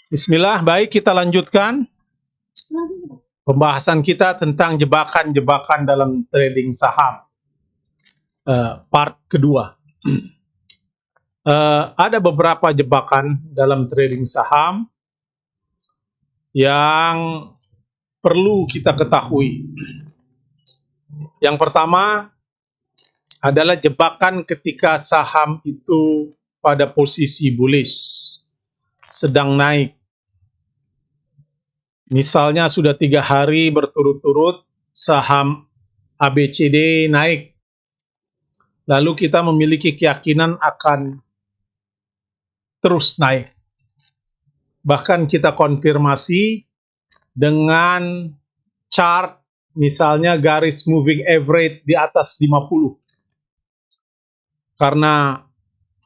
Bismillah, baik kita lanjutkan pembahasan kita tentang jebakan-jebakan dalam trading saham. Part kedua. Ada beberapa jebakan dalam trading saham yang perlu kita ketahui. Yang pertama adalah jebakan ketika saham itu pada posisi bullish, sedang naik. Misalnya sudah 3 hari berturut-turut saham ABCD naik, lalu kita memiliki keyakinan akan terus naik. Bahkan kita konfirmasi dengan chart, misalnya garis moving average di atas 50. Karena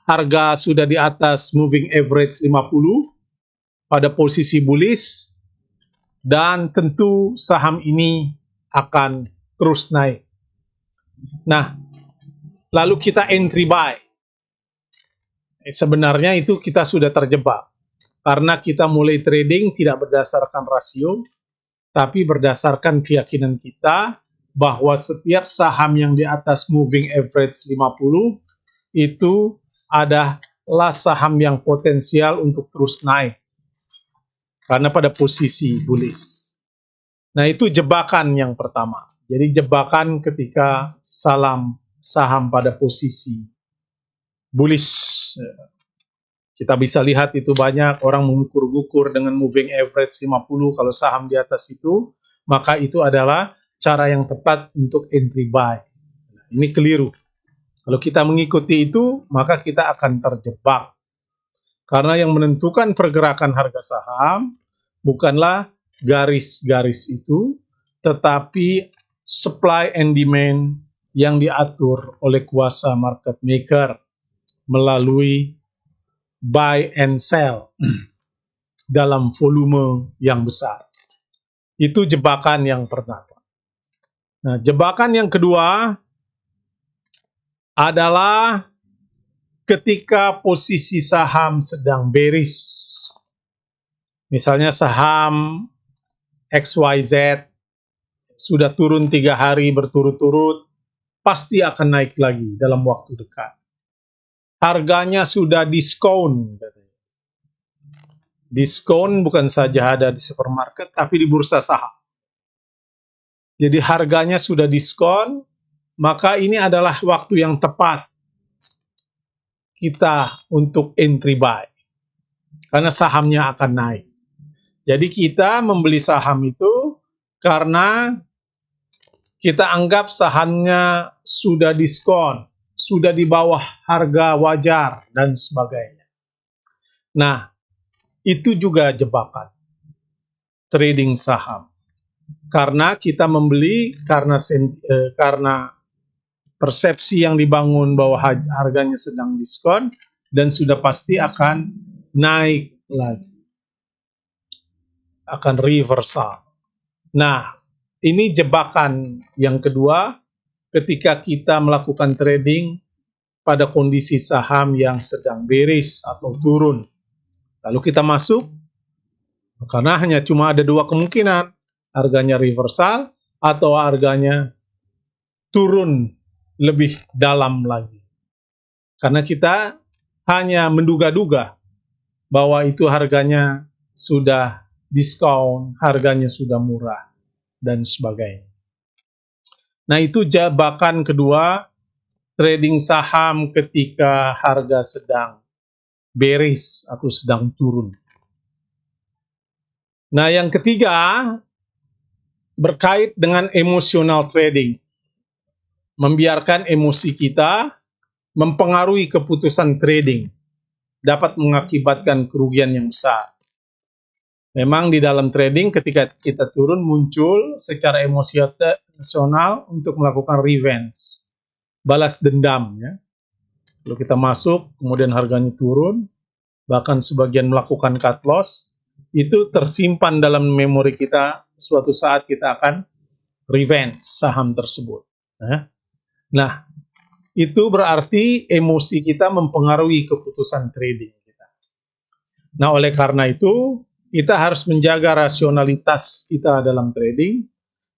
harga sudah di atas moving average 50 pada posisi bullish, dan tentu saham ini akan terus naik. Nah, lalu kita entry buy. Sebenarnya itu kita sudah terjebak. Karena kita mulai trading tidak berdasarkan rasio, tapi berdasarkan keyakinan kita bahwa setiap saham yang di atas moving average 50 itu adalah saham yang potensial untuk terus naik. Karena pada posisi bullish. Nah, itu jebakan yang pertama. Jadi jebakan ketika saham pada posisi bullish. Kita bisa lihat itu banyak orang mengukur-ukur dengan moving average 50. Kalau saham di atas itu, maka itu adalah cara yang tepat untuk entry buy. Nah, ini keliru. Kalau kita mengikuti itu, maka kita akan terjebak. Karena yang menentukan pergerakan harga saham bukanlah garis-garis itu, tetapi supply and demand yang diatur oleh kuasa market maker melalui buy and sell dalam volume yang besar. Itu jebakan yang pertama. Nah, jebakan yang kedua adalah ketika posisi saham sedang bearish. Misalnya saham XYZ sudah turun 3 hari berturut-turut, pasti akan naik lagi dalam waktu dekat. Harganya sudah diskon. Diskon bukan saja ada di supermarket, tapi di bursa saham. Jadi harganya sudah diskon, maka ini adalah waktu yang tepat kita untuk entry buy. Karena sahamnya akan naik. Jadi kita membeli saham itu karena kita anggap sahamnya sudah diskon, sudah di bawah harga wajar, dan sebagainya. Nah, itu juga jebakan trading saham. Karena kita membeli karena persepsi yang dibangun bahwa harganya sedang diskon dan sudah pasti akan naik lagi. Akan reversal. Nah, ini jebakan yang kedua ketika kita melakukan trading pada kondisi saham yang sedang bearish atau turun. Lalu kita masuk, karena hanya cuma ada 2 kemungkinan, harganya reversal atau harganya turun lebih dalam lagi. Karena kita hanya menduga-duga bahwa itu harganya sudah diskon, harganya sudah murah, dan sebagainya. Nah, itu jebakan kedua, trading saham ketika harga sedang bearish atau sedang turun. Nah, yang ketiga, berkait dengan emotional trading. Membiarkan emosi kita mempengaruhi keputusan trading, dapat mengakibatkan kerugian yang besar. Memang di dalam trading ketika kita turun muncul secara emosional untuk melakukan revenge, balas dendam ya. Kalau kita masuk kemudian harganya turun, bahkan sebagian melakukan cut loss, itu tersimpan dalam memori kita, suatu saat kita akan revenge saham tersebut. Nah, itu berarti emosi kita mempengaruhi keputusan trading kita. Nah, oleh karena itu kita harus menjaga rasionalitas kita dalam trading,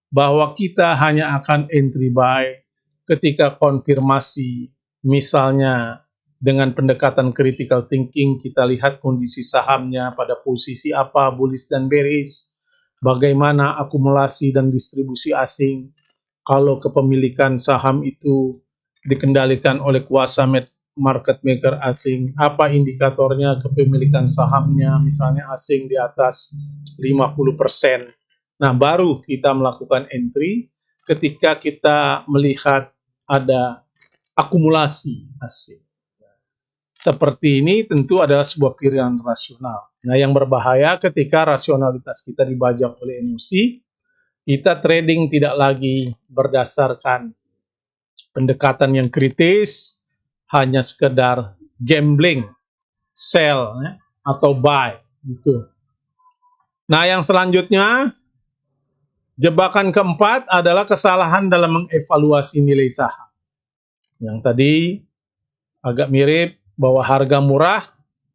bahwa kita hanya akan entry buy ketika konfirmasi, misalnya dengan pendekatan critical thinking, kita lihat kondisi sahamnya pada posisi apa, bullish dan bearish, bagaimana akumulasi dan distribusi asing, kalau kepemilikan saham itu dikendalikan oleh kuasa market maker asing, apa indikatornya kepemilikan sahamnya, misalnya asing di atas 50%. Nah, baru kita melakukan entry ketika kita melihat ada akumulasi asing. Seperti ini tentu adalah sebuah pilihan rasional. Nah, yang berbahaya ketika rasionalitas kita dibajak oleh emosi, kita trading tidak lagi berdasarkan pendekatan yang kritis, hanya sekedar gambling, sell ya, atau buy gitu. Nah, yang selanjutnya, jebakan keempat adalah kesalahan dalam mengevaluasi nilai saham. Yang tadi agak mirip, bahwa harga murah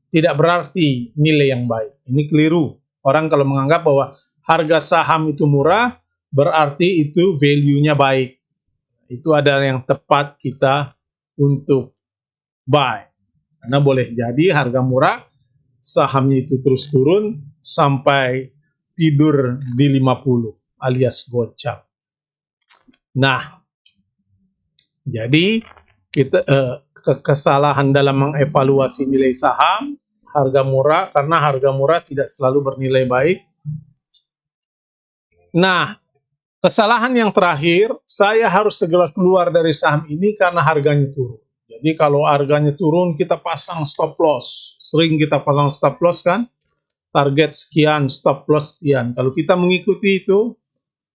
tidak berarti nilai yang baik. Ini keliru. Orang kalau menganggap bahwa harga saham itu murah, berarti itu value-nya baik. Itu adalah yang tepat kita untuk buy. Karena boleh jadi harga murah, sahamnya itu terus turun sampai tidur di 50 alias gocap. Nah, jadi kita kesalahan dalam mengevaluasi nilai saham, harga murah, karena harga murah tidak selalu bernilai baik. Nah, kesalahan yang terakhir, saya harus segera keluar dari saham ini karena harganya turun. Jadi kalau harganya turun, kita pasang stop loss. Sering kita pasang stop loss kan? Target sekian, stop loss sekian. Kalau kita mengikuti itu,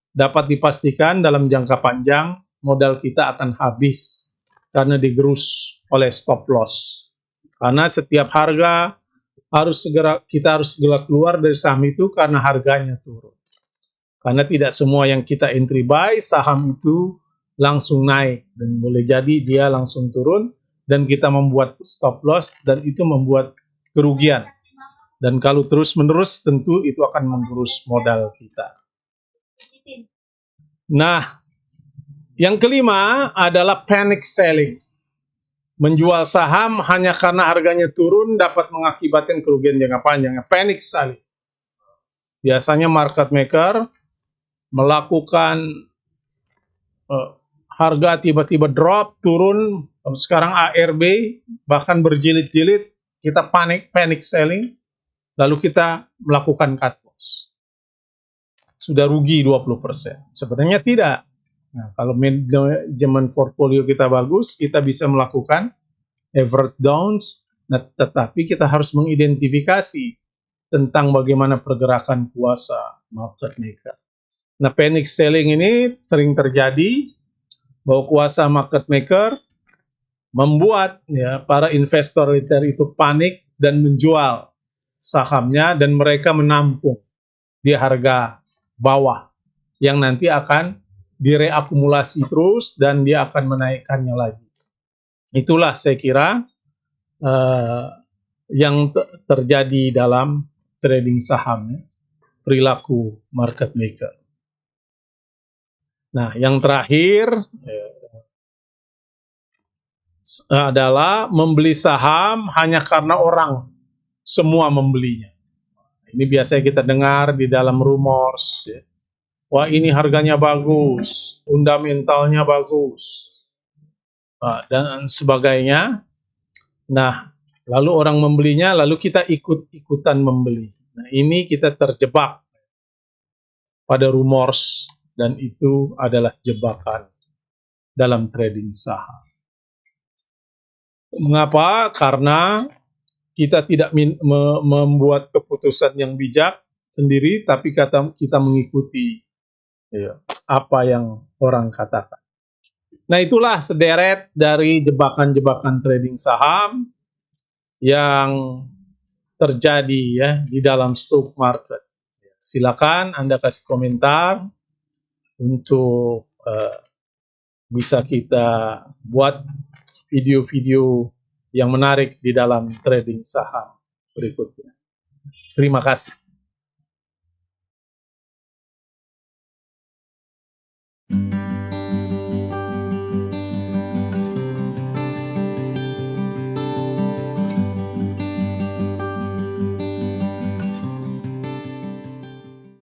dapat dipastikan dalam jangka panjang, modal kita akan habis karena digerus oleh stop loss. Karena setiap harga kita harus segera keluar dari saham itu karena harganya turun. Karena tidak semua yang kita entry buy, saham itu langsung naik. Dan boleh jadi dia langsung turun, dan kita membuat stop loss, dan itu membuat kerugian. Dan kalau terus-menerus, tentu itu akan menggerus modal kita. Nah, yang kelima adalah panic selling. Menjual saham hanya karena harganya turun dapat mengakibatkan kerugian jangka panjang. Panic selling. Biasanya market maker melakukan harga tiba-tiba drop, turun, sekarang ARB, bahkan berjilid-jilid, kita panic selling, lalu kita melakukan cut loss. Sudah rugi 20%. Sebenarnya tidak. Nah, kalau manajemen portfolio kita bagus, kita bisa melakukan average downs, tetapi kita harus mengidentifikasi tentang bagaimana pergerakan kuasa market maker. Nah, panic selling ini sering terjadi bahwa kuasa market maker membuat ya para investor retail itu panik dan menjual sahamnya, dan mereka menampung di harga bawah yang nanti akan direakumulasi terus dan dia akan menaikkannya lagi. Itulah saya kira yang terjadi dalam trading saham, perilaku market maker. Nah, yang terakhir adalah membeli saham hanya karena orang semua membelinya. Ini biasanya kita dengar di dalam rumors. Ya. Wah, ini harganya bagus, fundamentalnya bagus, dan sebagainya. Nah, lalu orang membelinya, lalu kita ikut-ikutan membeli. Nah, ini kita terjebak pada rumors, dan itu adalah jebakan dalam trading saham. Mengapa? Karena kita tidak membuat keputusan yang bijak sendiri, tapi kita mengikuti apa yang orang katakan. Nah, itulah sederet dari jebakan-jebakan trading saham yang terjadi ya di dalam stock market. Silakan Anda kasih komentar untuk bisa kita buat video-video yang menarik di dalam trading saham berikutnya. Terima kasih.